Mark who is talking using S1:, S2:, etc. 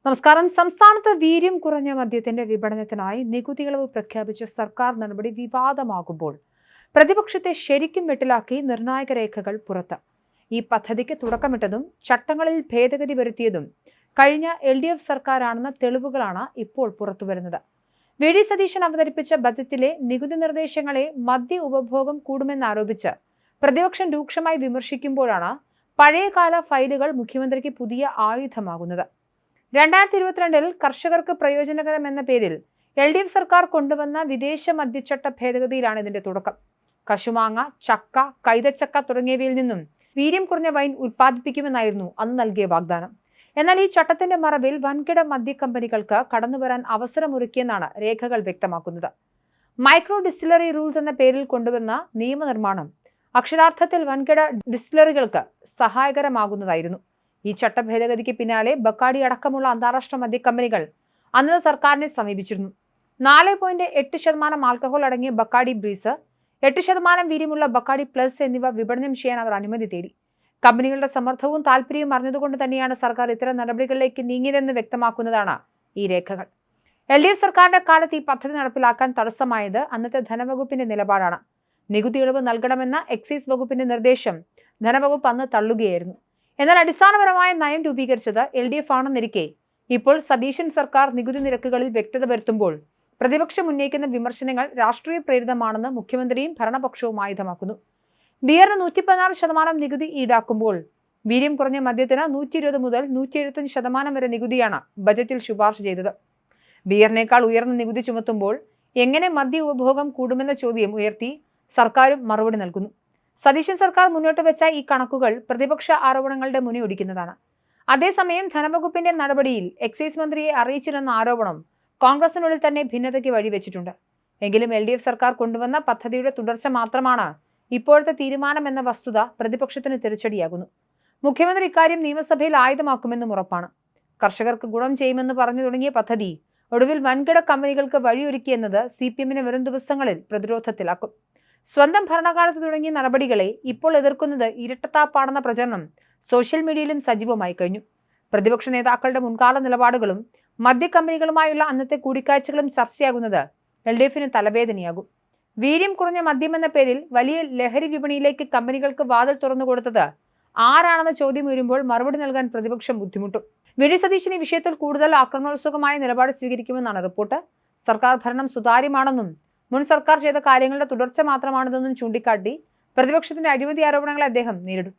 S1: നമസ്കാരം. സംസ്ഥാനത്ത് വീര്യം കുറഞ്ഞ മദ്യത്തിന്റെ വിപണനത്തിനായി നികുതി ഇളവ് പ്രഖ്യാപിച്ച സർക്കാർ നടപടി വിവാദമാകുമ്പോൾ പ്രതിപക്ഷത്തെ ശരിക്കും വെട്ടിലാക്കി നിർണായക രേഖകൾ പുറത്ത്. ഈ പദ്ധതിക്ക് തുടക്കമിട്ടതും ചട്ടങ്ങളിൽ ഭേദഗതി വരുത്തിയതും കഴിഞ്ഞ LDF സർക്കാരാണെന്ന തെളിവുകളാണ് ഇപ്പോൾ പുറത്തുവരുന്നത്. VD സതീശൻ അവതരിപ്പിച്ച ബജറ്റിലെ നികുതി നിർദ്ദേശങ്ങളെ മദ്യ ഉപഭോഗം കൂടുമെന്നാരോപിച്ച് പ്രതിപക്ഷം രൂക്ഷമായി വിമർശിക്കുമ്പോഴാണ് പഴയകാല ഫയലുകൾ മുഖ്യമന്ത്രിക്ക് പുതിയ ആയുധമാകുന്നത്. 2022 കർഷകർക്ക് പ്രയോജനകരമെന്ന പേരിൽ LDF സർക്കാർ കൊണ്ടുവന്ന വിദേശ മദ്യച്ചട്ട ഭേദഗതിയിലാണ് ഇതിന്റെ തുടക്കം. കശുമാങ്ങ, ചക്ക, കൈതച്ചക്ക തുടങ്ങിയവയിൽ നിന്നും വീര്യം കുറഞ്ഞ വൈൻ ഉൽപ്പാദിപ്പിക്കുമെന്നായിരുന്നു അന്ന് നൽകിയ വാഗ്ദാനം. എന്നാൽ ഈ ചട്ടത്തിന്റെ മറവിൽ വൻകിട മദ്യ കമ്പനികൾക്ക് കടന്നുവരാൻ അവസരമൊരുക്കിയെന്നാണ് രേഖകൾ വ്യക്തമാക്കുന്നത്. മൈക്രോ ഡിസ്റ്റിലറി റൂൾസ് എന്ന പേരിൽ കൊണ്ടുവന്ന നിയമനിർമ്മാണം അക്ഷരാർത്ഥത്തിൽ വൻകിട ഡിസ്റ്റിലറികൾക്ക് സഹായകരമാകുന്നതായിരുന്നു. ഈ ചട്ട ഭേദഗതിക്ക് പിന്നാലെ ബക്കാടി അടക്കമുള്ള അന്താരാഷ്ട്ര മദ്യക്കമ്പനികൾ അന്ന് സർക്കാരിനെ സമീപിച്ചിരുന്നു. 4.8% ആൽക്കഹോൾ അടങ്ങിയ ബക്കാടി ബ്രീസ്, 8% വീര്യമുള്ള ബക്കാടി പ്ലസ് എന്നിവ വിപണനം ചെയ്യാൻ അവർ അനുമതി തേടി. കമ്പനികളുടെ സമ്മർദ്ദവും താല്പര്യവും അറിഞ്ഞതുകൊണ്ട് തന്നെയാണ് സർക്കാർ ഇത്തരം നടപടികളിലേക്ക് നീങ്ങിയതെന്ന് വ്യക്തമാക്കുന്നതാണ് ഈ രേഖകൾ. LDF സർക്കാരിന്റെ കാലത്ത് ഈ പദ്ധതി നടപ്പിലാക്കാൻ തടസ്സമായത് അന്നത്തെ ധനവകുപ്പിന്റെ നിലപാടാണ്. നികുതി ഇളവ് നൽകണമെന്ന എക്സൈസ് വകുപ്പിന്റെ നിർദ്ദേശം ധനവകുപ്പ് അന്ന് തള്ളുകയായിരുന്നു. എന്നാൽ അടിസ്ഥാനപരമായ നയം രൂപീകരിച്ചത് LDF ആണെന്നിരിക്കെ ഇപ്പോൾ സതീശൻ സർക്കാർ നികുതി നിരക്കുകളിൽ വ്യക്തത വരുത്തുമ്പോൾ പ്രതിപക്ഷം ഉന്നയിക്കുന്ന വിമർശനങ്ങൾ രാഷ്ട്രീയ പ്രേരിതമാണെന്ന് മുഖ്യമന്ത്രിയും ഭരണപക്ഷവും ആയുധമാക്കുന്നു. ബിയറിന് 116% നികുതി ഈടാക്കുമ്പോൾ വീര്യം കുറഞ്ഞ മദ്യത്തിന് 120 മുതൽ 175% വരെ നികുതിയാണ് ബജറ്റിൽ ശുപാർശ ചെയ്തത്. ബിയറിനേക്കാൾ ഉയർന്ന നികുതി ചുമത്തുമ്പോൾ എങ്ങനെ മദ്യ ഉപഭോഗം കൂടുമെന്ന ചോദ്യം ഉയർത്തി സർക്കാരും മറുപടി നൽകുന്നു. സതീശൻ സർക്കാർ മുന്നോട്ട് വെച്ച ഈ കണക്കുകൾ പ്രതിപക്ഷ ആരോപണങ്ങളുടെ മുനയൊടിക്കുന്നതാണ്. അതേസമയം ധനവകുപ്പിന്റെ നടപടിയിൽ എക്സൈസ് മന്ത്രിയെ അറിയിച്ചിരുന്ന ആരോപണം കോൺഗ്രസിനുള്ളിൽ തന്നെ ഭിന്നതയ്ക്ക് വഴിവെച്ചിട്ടുണ്ട്. എങ്കിലും LDF സർക്കാർ കൊണ്ടുവന്ന പദ്ധതിയുടെ തുടർച്ച മാത്രമാണ് ഇപ്പോഴത്തെ തീരുമാനമെന്ന വസ്തുത പ്രതിപക്ഷത്തിന് തിരിച്ചടിയാകുന്നു. മുഖ്യമന്ത്രി ഇക്കാര്യം നിയമസഭയിൽ ആയുധമാക്കുമെന്നും ഉറപ്പാണ്. കർഷകർക്ക് ഗുണം ചെയ്യുമെന്ന് പറഞ്ഞു തുടങ്ങിയ പദ്ധതി ഒടുവിൽ വൻകിട കമ്പനികൾക്ക് വഴിയൊരുക്കിയെന്നത് CPM-നെ വരും ദിവസങ്ങളിൽ പ്രതിരോധത്തിലാക്കും. സ്വന്തം ഭരണകാലത്ത് തുടങ്ങിയ നടപടികളെ ഇപ്പോൾ എതിർക്കുന്നത് ഇരട്ടത്താപ്പാണെന്ന പ്രചരണം സോഷ്യൽ മീഡിയയിലും സജീവമായി കഴിഞ്ഞു. പ്രതിപക്ഷ നേതാക്കളുടെ മുൻകാല നിലപാടുകളും മദ്യക്കമ്പനികളുമായുള്ള അന്നത്തെ കൂടിക്കാഴ്ചകളും ചർച്ചയാകുന്നത് LDF-ന് തലവേദനയാകും. വീര്യം കുറഞ്ഞ മദ്യമെന്ന പേരിൽ വലിയ ലഹരി വിപണിയിലേക്ക് കമ്പനികൾക്ക് വാതിൽ തുറന്നുകൊടുത്തത് ആരാണെന്ന ചോദ്യം ഉയരുമ്പോൾ മറുപടി നൽകാൻ പ്രതിപക്ഷം ബുദ്ധിമുട്ടും. VD സതീശൻ ഈ വിഷയത്തിൽ കൂടുതൽ ആക്രമണോത്സുകമായ നിലപാട് സ്വീകരിക്കുമെന്നാണ് റിപ്പോർട്ട്. സർക്കാർ ഭരണം സുതാര്യമാണെന്നും മുൻ സർക്കാർ ചെയ്ത കാര്യങ്ങളുടെ തുടർച്ച മാത്രമാണിതെന്നും ചൂണ്ടിക്കാട്ടി പ്രതിപക്ഷത്തിന്റെ അഴിമതി ആരോപണങ്ങളെ അദ്ദേഹം നേരിടും.